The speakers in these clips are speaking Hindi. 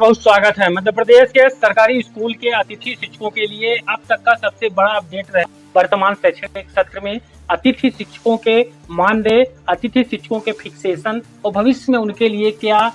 बहुत स्वागत है। मध्य प्रदेश के सरकारी स्कूल के अतिथि शिक्षकों के लिए अब तक का सबसे बड़ा अपडेट रहा। वर्तमान शैक्षणिक सत्र में अतिथि शिक्षकों के मानदेय, अतिथि शिक्षकों के फिक्सेशन और भविष्य में उनके लिए क्या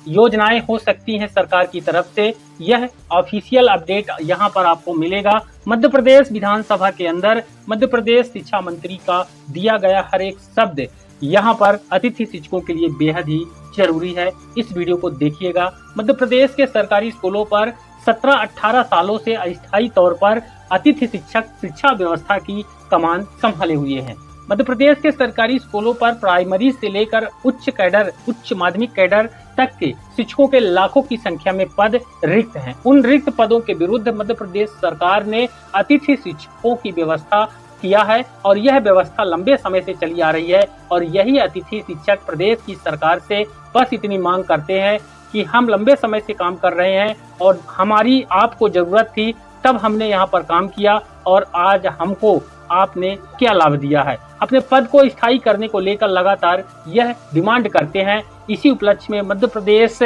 योजनाएं हो सकती हैं सरकार की तरफ से, यह ऑफिशियल अपडेट यहां पर आपको मिलेगा। मध्य प्रदेश विधानसभा के अंदर मध्य प्रदेश शिक्षा मंत्री का दिया गया हर एक शब्द यहाँ पर अतिथि शिक्षकों के लिए बेहद ही जरूरी है। इस वीडियो को देखिएगा। मध्य प्रदेश के सरकारी स्कूलों पर 17-18 सालों से अस्थायी तौर पर अतिथि शिक्षक शिक्षा व्यवस्था की कमान संभाले हुए हैं। मध्य प्रदेश के सरकारी स्कूलों पर प्राइमरी से लेकर उच्च माध्यमिक कैडर तक के शिक्षकों के लाखों की संख्या में पद रिक्त हैं। उन रिक्त पदों के विरुद्ध मध्य प्रदेश सरकार ने अतिथि शिक्षकों की व्यवस्था किया है और यह व्यवस्था लंबे समय से चली आ रही है। और यही अतिथि शिक्षक प्रदेश की सरकार से बस इतनी मांग करते हैं कि हम लंबे समय से काम कर रहे हैं और हमारी आपको जरूरत थी, तब हमने यहाँ पर काम किया और आज हमको आपने क्या लाभ दिया है। अपने पद को स्थायी करने को लेकर लगातार यह डिमांड करते हैं। इसी उपलक्ष्य में मध्य प्रदेश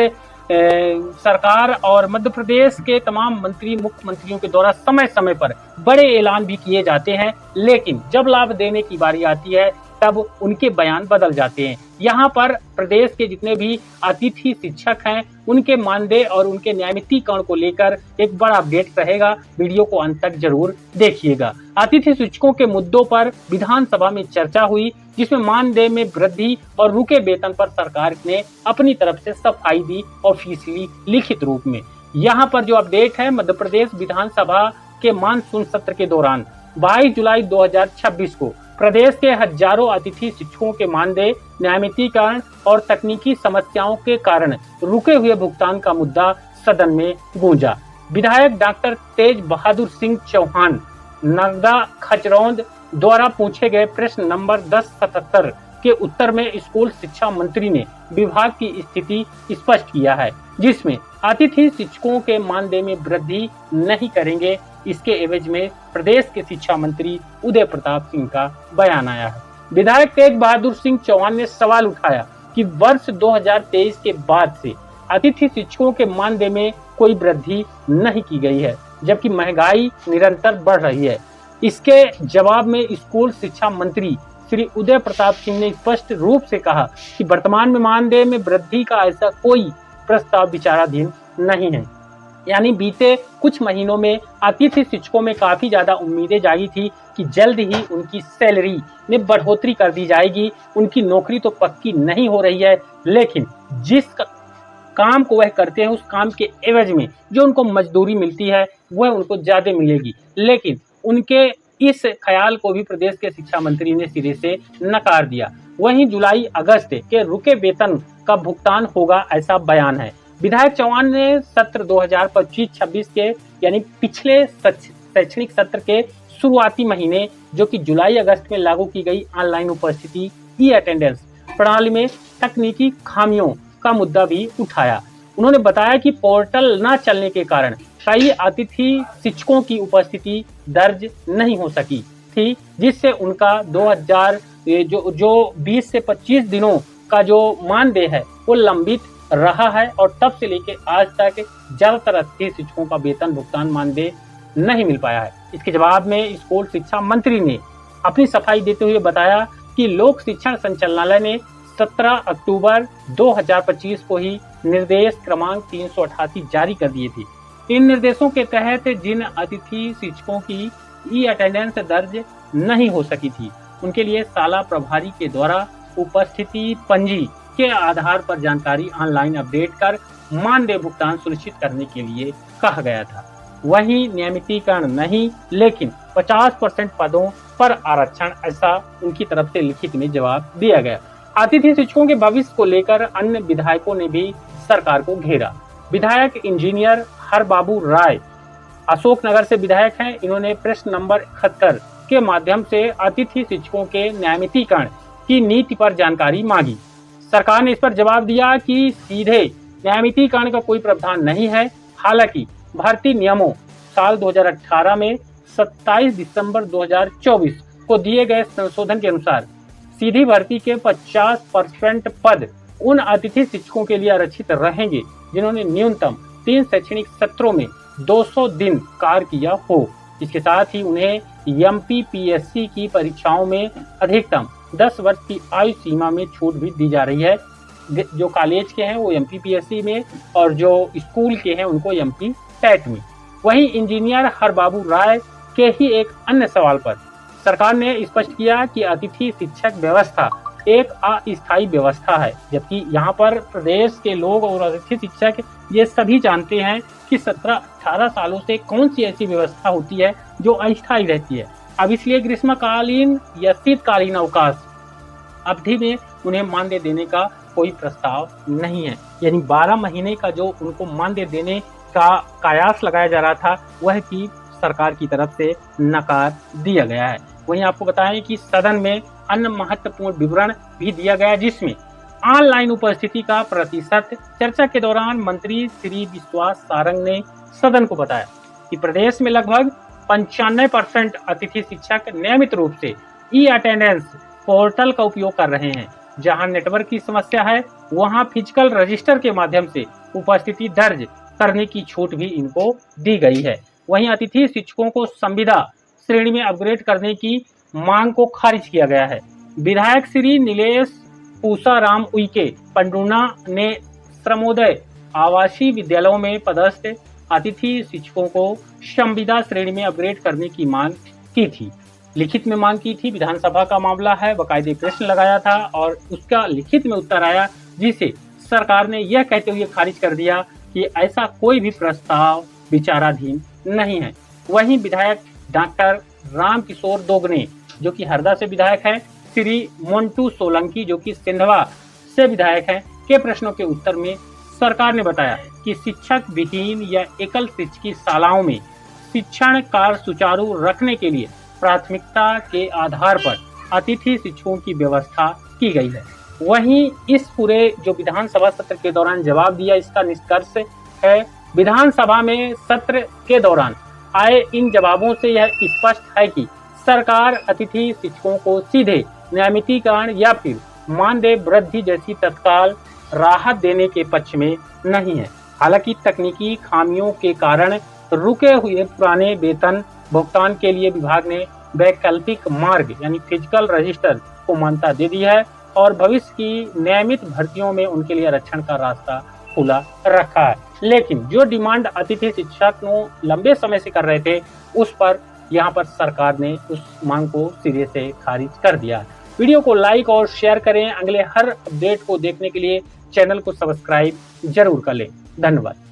सरकार और मध्य प्रदेश के तमाम मंत्री मुख्यमंत्रियों के द्वारा समय समय पर बड़े ऐलान भी किए जाते हैं, लेकिन जब लाभ देने की बारी आती है तब उनके बयान बदल जाते हैं। यहाँ पर प्रदेश के जितने भी अतिथि शिक्षक हैं उनके मानदेय और उनके न्यायमितीकरण को लेकर एक बड़ा अपडेट रहेगा। वीडियो को अंत तक जरूर देखिएगा। अतिथि शिक्षकों के मुद्दों पर विधानसभा में चर्चा हुई, जिसमें मानदेय में वृद्धि और रुके वेतन पर सरकार ने अपनी तरफ से सफाई दी ऑफिशियली लिखित रूप में। यहाँ पर जो अपडेट है, मध्य प्रदेश विधानसभा के मानसून सत्र के दौरान 22 जुलाई 2026 को प्रदेश के हजारों अतिथि शिक्षकों के मानदेय, न्यायमितीकरण और तकनीकी समस्याओं के कारण रुके हुए भुगतान का मुद्दा सदन में गूंजा। विधायक डॉक्टर तेज बहादुर सिंह चौहान नगदा खचरौंद द्वारा पूछे गए प्रश्न नंबर 1077 के उत्तर में स्कूल शिक्षा मंत्री ने विभाग की स्थिति स्पष्ट किया है, जिसमें अतिथि शिक्षकों के मानदेय में वृद्धि नहीं करेंगे। इसके एवज में प्रदेश के शिक्षा मंत्री उदय प्रताप सिंह का बयान आया है। विधायक तेज बहादुर सिंह चौहान ने सवाल उठाया कि वर्ष 2023 के बाद से अतिथि शिक्षकों के मानदेय में कोई वृद्धि नहीं की गई है, जबकि महंगाई निरंतर बढ़ रही है। इसके जवाब में स्कूल शिक्षा मंत्री श्री उदय प्रताप सिंह ने स्पष्ट रूप से कहा कि वर्तमान में मानदेय में वृद्धि का ऐसा कोई प्रस्ताव विचाराधीन नहीं है। यानी बीते कुछ महीनों में अतिथि शिक्षकों में काफी ज्यादा उम्मीदें जागी थी कि जल्द ही उनकी सैलरी में बढ़ोतरी कर दी जाएगी। उनकी नौकरी तो पक्की नहीं हो रही है, लेकिन जिस काम को वह करते हैं उस काम के एवज में जो उनको मजदूरी मिलती है वह उनको ज्यादा मिलेगी। लेकिन उनके इस ख्याल को भी प्रदेश के शिक्षा मंत्री ने सिरे से नकार दिया। वहीं जुलाई अगस्त के रुके वेतन का भुगतान होगा, ऐसा बयान है। विधायक चौहान ने सत्र 2025-26 के यानी पिछले शैक्षणिक सत्र के शुरुआती महीने जो कि जुलाई अगस्त में लागू की गई ऑनलाइन उपस्थिति ई अटेंडेंस प्रणाली में तकनीकी खामियों का मुद्दा भी उठाया। उन्होंने बताया कि पोर्टल न चलने के कारण कई अतिथि शिक्षकों की उपस्थिति दर्ज नहीं हो सकी थी, जिससे उनका 2020 से 25 दिनों का जो मानदेय है वो लंबित रहा है और तब से लेकर आज तक ज्यादातर अतिथि शिक्षकों का वेतन भुगतान मानदेय नहीं मिल पाया है। इसके जवाब में स्कूल शिक्षा मंत्री ने अपनी सफाई देते हुए बताया कि लोक शिक्षण संचालनालय ने 17 अक्टूबर 2025 को ही निर्देश क्रमांक 388 जारी कर दिए थे। इन निर्देशों के तहत जिन अतिथि शिक्षकों की ई अटेंडेंस दर्ज नहीं हो सकी थी, उनके लिए शाला प्रभारी के द्वारा उपस्थिति पंजी के आधार पर जानकारी ऑनलाइन अपडेट कर मानदेय भुगतान सुनिश्चित करने के लिए कहा गया था। वहीं नियमितीकरण नहीं, लेकिन 50% पदों पर आरक्षण, ऐसा उनकी तरफ से लिखित में जवाब दिया गया। अतिथि शिक्षकों के भविष्य को लेकर अन्य विधायकों ने भी सरकार को घेरा। विधायक इंजीनियर हरबाबू राय अशोकनगर से विधायक हैं। इन्होंने प्रश्न नंबर 71 के माध्यम से अतिथि शिक्षकों के न्यायमितीकरण की नीति पर जानकारी मांगी। सरकार ने इस पर जवाब दिया कि सीधे न्यायमितीकरण का कोई प्रावधान नहीं है। हालांकि भर्ती नियमों साल 2018 में 27 दिसंबर 2024 को दिए गए संशोधन के अनुसार सीधी भर्ती के 50% पद उन अतिथि शिक्षकों के लिए आरक्षित रहेंगे जिन्होंने न्यूनतम 3 शैक्षणिक सत्रों में 200 दिन कार्य किया हो। इसके साथ ही उन्हें MPPSC की परीक्षाओं में अधिकतम 10 वर्ष की आयु सीमा में छूट भी दी जा रही है। जो कॉलेज के हैं वो MPPSC में और जो स्कूल के हैं उनको MP टेट में। वहीं इंजीनियर हरबाबू राय के ही एक अन्य सवाल पर सरकार ने स्पष्ट किया कि अतिथि शिक्षक व्यवस्था एक अस्थायी व्यवस्था है, जबकि यहाँ पर प्रदेश के लोग और अतिथि शिक्षक ये सभी जानते हैं कि 17-18 सालों से कौन सी ऐसी व्यवस्था होती है जो अस्थायी रहती है। अब इसलिए ग्रीष्मकालीन या शीतकालीन अवकाश अवधि में उन्हें मानदेय देने का कोई प्रस्ताव नहीं है। यानी 12 महीने का जो उनको मानदेय देने का कयास लगाया जा रहा था वह भी सरकार की तरफ से नकार दिया गया है। वहीं आपको बताएं कि सदन में अन्य महत्वपूर्ण विवरण भी दिया गया, जिसमें ऑनलाइन उपस्थिति का प्रतिशत। चर्चा के दौरान मंत्री श्री विश्वास सारंग ने सदन को बताया कि प्रदेश में लगभग 95% अतिथि शिक्षक नियमित रूप से ई-अटेंडेंस पोर्टल का उपयोग कर रहे हैं। जहां नेटवर्क की समस्या है वहां फिजिकल रजिस्टर के माध्यम से उपस्थिति दर्ज करने की छूट भी इनको दी गई है। वहीं अतिथि शिक्षकों को संविदा श्रेणी में अपग्रेड करने की मांग को खारिज किया गया है। विधायक श्री नीलेश पूसाराम उइके पंडूना ने श्रमोदय आवासीय विद्यालयों में पदस्थ अतिथि शिक्षकों को संविदा श्रेणी में अपग्रेड करने की मांग की थी। लिखित में मांग की थी। विधानसभा का मामला है, बाकायदे प्रश्न लगाया था और उसका लिखित में उत्तर आया, जिसे सरकार ने यह कहते हुए खारिज कर दिया कि ऐसा कोई भी प्रस्ताव विचाराधीन नहीं है। वहीं विधायक डॉक्टर रामकिशोर दोगने जो कि हरदा से विधायक है, श्री मोन्टू सोलंकी जो कि सिंधवा से विधायक हैं, के प्रश्नों के उत्तर में सरकार ने बताया कि शिक्षक विहीन या एकल शिक्षकी शालाओं में शिक्षण कार्य सुचारू रखने के लिए प्राथमिकता के आधार पर अतिथि शिक्षकों की व्यवस्था की गई है। वहीं इस पूरे जो विधानसभा सत्र के दौरान जवाब दिया, इसका निष्कर्ष है विधानसभा में सत्र के दौरान आए इन जवाबों से यह स्पष्ट है कि सरकार अतिथि शिक्षकों को सीधे नियमितीकरण या फिर मानदेय वृद्धि जैसी तत्काल राहत देने के पक्ष में नहीं है। हालांकि तकनीकी खामियों के कारण रुके हुए पुराने वेतन भुगतान के लिए विभाग ने वैकल्पिक मार्ग यानी फिजिकल रजिस्टर को मान्यता दे दी है और भविष्य की नियमित भर्तियों में उनके लिए आरक्षण का रास्ता खुला रखा है। लेकिन जो डिमांड अतिथि शिक्षक लंबे समय से कर रहे थे, उस पर यहाँ पर सरकार ने उस मांग को सिरे से खारिज कर दिया। वीडियो को लाइक और शेयर करें। अगले हर अपडेट को देखने के लिए चैनल को सब्सक्राइब जरूर कर लें। धन्यवाद।